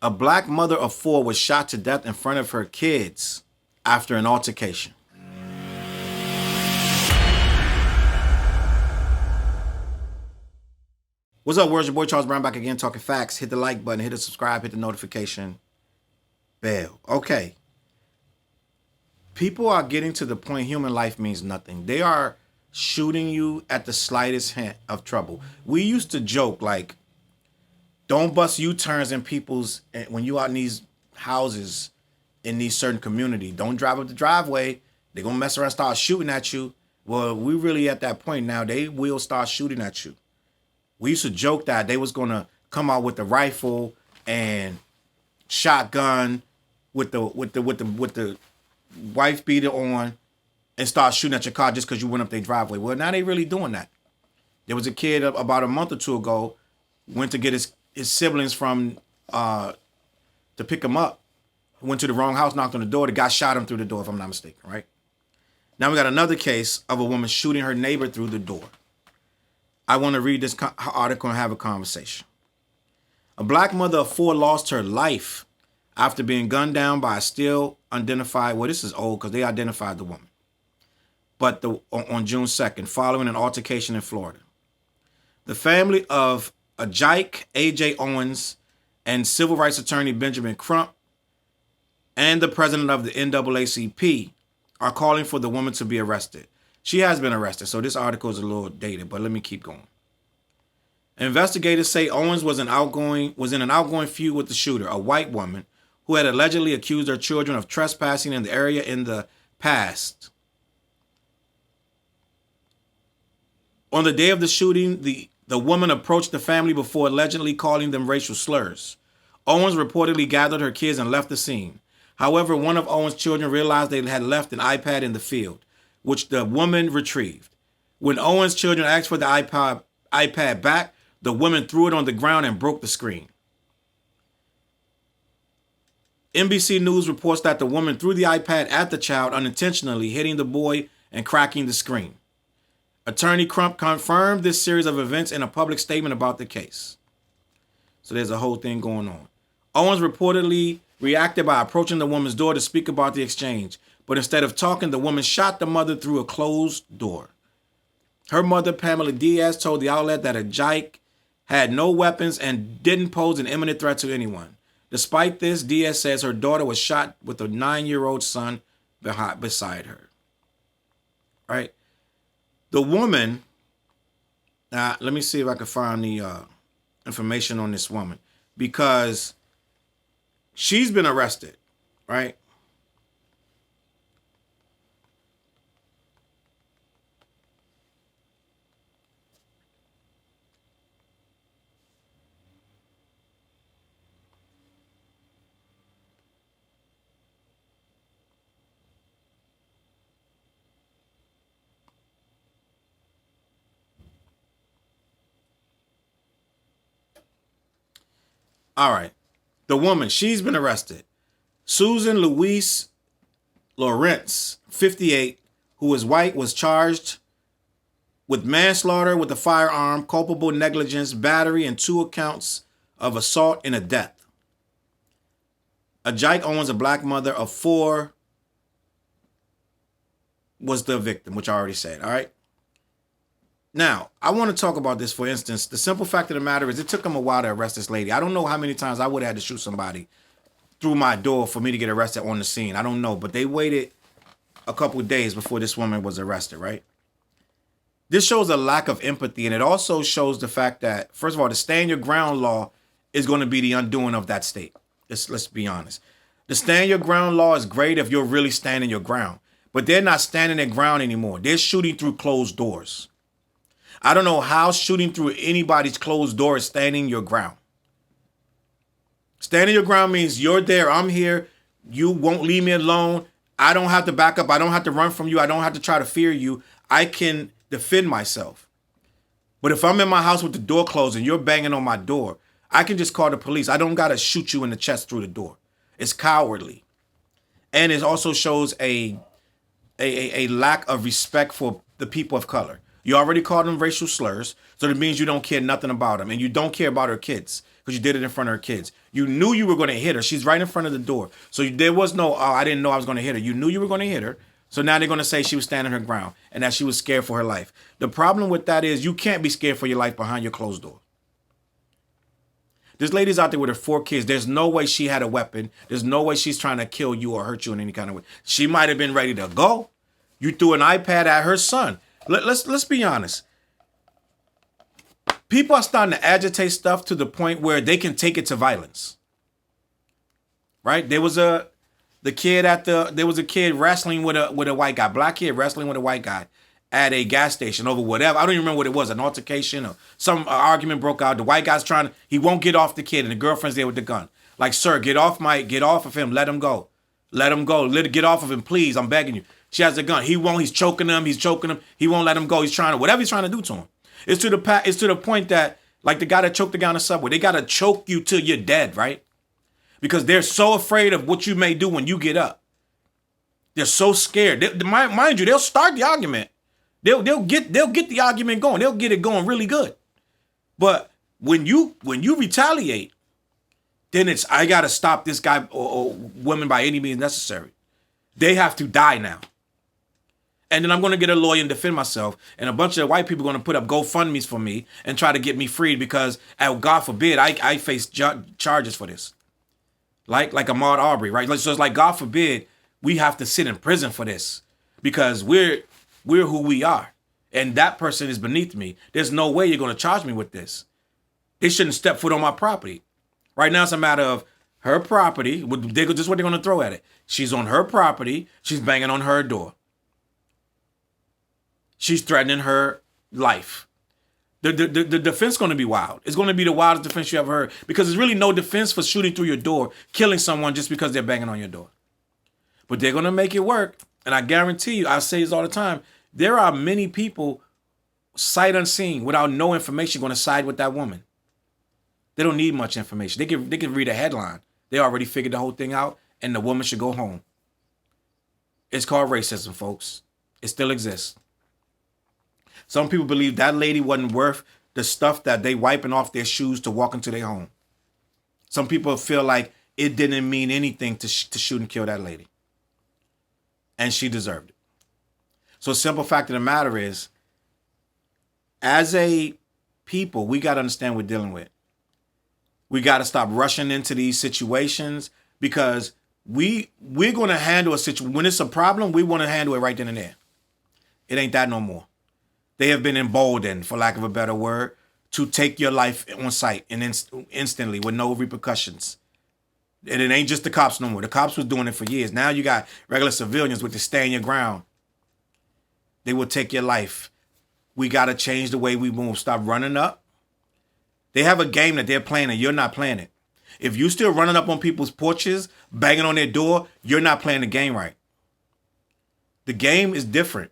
A black mother of 4 was shot to death in front of her kids after an altercation. What's up, world? Your boy Charles Brown back again, talking facts. Hit the like button, hit the subscribe, hit the notification bell. Okay. People are getting to the point human life means nothing. They are shooting you at the slightest hint of trouble. We used to joke like, don't bust U-turns in people's, when you out in these houses in these certain community. Don't drive up the driveway. They're going to mess around and start shooting at you. Well, we really at that point now. They will start shooting at you. We used to joke that they was going to come out with the rifle and shotgun with the wife beater on and start shooting at your car just because you went up their driveway. Well, now they really doing that. There was a kid about a month or two ago, went to get his siblings from to pick him up. Went to the wrong house, knocked on the door. The guy shot him through the door, if I'm not mistaken, right? Now we got another case of a woman shooting her neighbor through the door. I want to read this article and have a conversation. A black mother of 4 lost her life after being gunned down by a still unidentified, well, this is old because they identified the woman, but on June 2nd, following an altercation in Florida. The family of Ajike Owens and civil rights attorney Benjamin Crump and the president of the NAACP are calling for the woman to be arrested. She has been arrested, so this article is a little dated, but let me keep going. Investigators say Owens was in an outgoing feud with the shooter, a white woman who had allegedly accused her children of trespassing in the area in the past. On the day of the shooting, the woman approached the family before allegedly calling them racial slurs. Owens reportedly gathered her kids and left the scene. However, one of Owens' children realized they had left an iPad in the field, which the woman retrieved. When Owens' children asked for the iPad back, the woman threw it on the ground and broke the screen. NBC News reports that the woman threw the iPad at the child unintentionally, hitting the boy and cracking the screen. Attorney Crump confirmed this series of events in a public statement about the case. So there's a whole thing going on. Owens reportedly reacted by approaching the woman's door to speak about the exchange, but instead of talking, the woman shot the mother through a closed door. Her mother, Pamela Diaz, told the outlet that Ajike had no weapons and didn't pose an imminent threat to anyone. Despite this, Diaz says her daughter was shot with a 9-year-old son beside her. Right? The woman, let me see if I can find the information on this woman, because she's been arrested, right? All right. The woman, she's been arrested. Susan Louise Lorenz, 58, who is white, was charged with manslaughter with a firearm, culpable negligence, battery, and 2 counts of assault and a death. Ajike Owens, a black mother of 4, was the victim, which I already said. All right. Now, I want to talk about this, for instance. The simple fact of the matter is it took them a while to arrest this lady. I don't know how many times I would have had to shoot somebody through my door for me to get arrested on the scene. I don't know, but they waited a couple of days before this woman was arrested, right? This shows a lack of empathy, and it also shows the fact that, first of all, the stand your ground law is going to be the undoing of that state. Let's be honest. The stand your ground law is great if you're really standing your ground, but they're not standing their ground anymore. They're shooting through closed doors. I don't know how shooting through anybody's closed door is standing your ground. Standing your ground means you're there, I'm here, you won't leave me alone. I don't have to back up. I don't have to run from you. I don't have to try to fear you. I can defend myself. But if I'm in my house with the door closed and you're banging on my door, I can just call the police. I don't got to shoot you in the chest through the door. It's cowardly. And it also shows a lack of respect for the people of color. You already called them racial slurs, so that means you don't care nothing about them, and you don't care about her kids because you did it in front of her kids. You knew you were going to hit her. She's right in front of the door. So there was no, oh, I didn't know I was going to hit her. You knew you were going to hit her. So now they're going to say she was standing her ground and that she was scared for her life. The problem with that is you can't be scared for your life behind your closed door. This lady's out there with her 4 kids. There's no way she had a weapon. There's no way she's trying to kill you or hurt you in any kind of way. She might have been ready to go. You threw an iPad at her son. Let's be honest. People are starting to agitate stuff to the point where they can take it to violence. Right? There was a kid wrestling with a white guy, black kid wrestling with a white guy at a gas station over whatever. I don't even remember what it was, an altercation or some argument broke out. The white guy's he won't get off the kid and the girlfriend's there with the gun. Like, sir, get off of him. Let him go. Let him go. Get off of him, please. I'm begging you. She has a gun. He won't. He's choking him. He won't let him go. Whatever he's trying to do to him. It's to the point that, like the guy that choked the guy on the subway, they got to choke you till you're dead, right? Because they're so afraid of what you may do when you get up. They're so scared. Mind you, they'll start the argument. They'll get the argument going. They'll get it going really good. But when you retaliate, then it's, I got to stop this guy or woman by any means necessary. They have to die now. And then I'm going to get a lawyer and defend myself. And a bunch of white people are going to put up GoFundMes for me and try to get me freed because, God forbid, I face charges for this. Like Ahmaud Arbery, right? So it's like, God forbid, we have to sit in prison for this because we're who we are. And that person is beneath me. There's no way you're going to charge me with this. They shouldn't step foot on my property. Right now, it's a matter of her property. This is what they're going to throw at it. She's on her property. She's banging on her door. She's threatening her life. The defense is going to be wild. It's going to be the wildest defense you ever heard because there's really no defense for shooting through your door, killing someone just because they're banging on your door. But they're going to make it work. And I guarantee you, I say this all the time, there are many people sight unseen without no information going to side with that woman. They don't need much information. They can read a headline. They already figured the whole thing out and the woman should go home. It's called racism, folks. It still exists. Some people believe that lady wasn't worth the stuff that they wiping off their shoes to walk into their home. Some people feel like it didn't mean anything to shoot and kill that lady. And she deserved it. So simple fact of the matter is, as a people, we got to understand what we're dealing with. We got to stop rushing into these situations because we're going to handle a situation. When it's a problem, we want to handle it right then and there. It ain't that no more. They have been emboldened, for lack of a better word, to take your life on sight and instantly with no repercussions. And it ain't just the cops no more. The cops was doing it for years. Now you got regular civilians with the stand your ground. They will take your life. We got to change the way we move. Stop running up. They have a game that they're playing and you're not playing it. If you still running up on people's porches, banging on their door, you're not playing the game right. The game is different.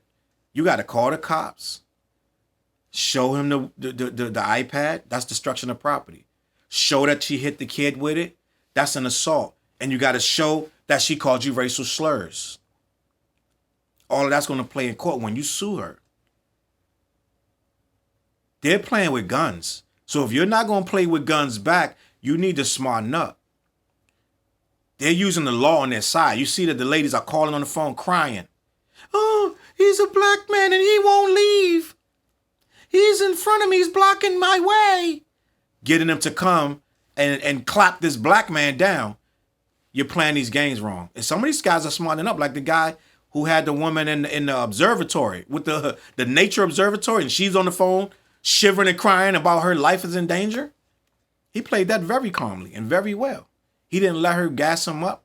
You got to call the cops. Show him the iPad. That's destruction of property. Show that she hit the kid with it. That's an assault. And you got to show that she called you racial slurs. All of that's going to play in court when you sue her. They're playing with guns. So if you're not going to play with guns back, you need to smarten up. They're using the law on their side. You see that the ladies are calling on the phone crying. Oh, he's a black man and he won't leave. He's in front of me. He's blocking my way. Getting them to come and clap this black man down. You're playing these games wrong. And some of these guys are smartening up, like the guy who had the woman in the observatory with the nature observatory, and she's on the phone shivering and crying about her life is in danger. He played that very calmly and very well. He didn't let her gas him up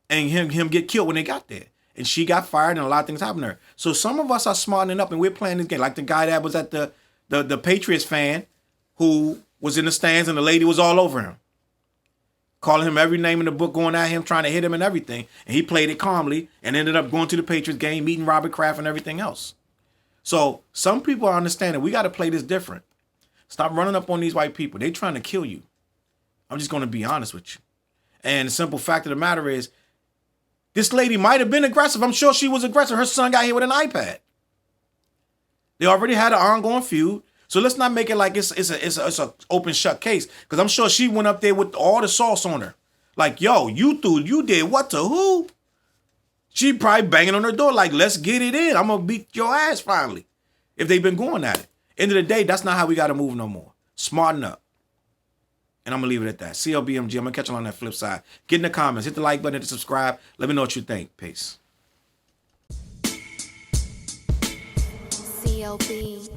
and him get killed when they got there. And she got fired and a lot of things happened to her. So some of us are smartening up and we're playing this game. Like the guy that was at the Patriots fan who was in the stands and the lady was all over him. Calling him every name in the book, going at him, trying to hit him and everything. And he played it calmly and ended up going to the Patriots game, meeting Robert Kraft and everything else. So some people are understanding we got to play this different. Stop running up on these white people. They're trying to kill you. I'm just going to be honest with you. And the simple fact of the matter is, this lady might have been aggressive. I'm sure she was aggressive. Her son got hit with an iPad. They already had an ongoing feud. So let's not make it like it's a open shut case. Because I'm sure she went up there with all the sauce on her. Like, yo, you did what to who? She probably banging on her door like, let's get it in. I'm going to beat your ass finally. If they've been going at it. End of the day, that's not how we got to move no more. Smarten up. And I'm going to leave it at that. CLBMG, I'm going to catch you on that flip side. Get in the comments. Hit the like button, hit the subscribe. Let me know what you think. Peace. CLB.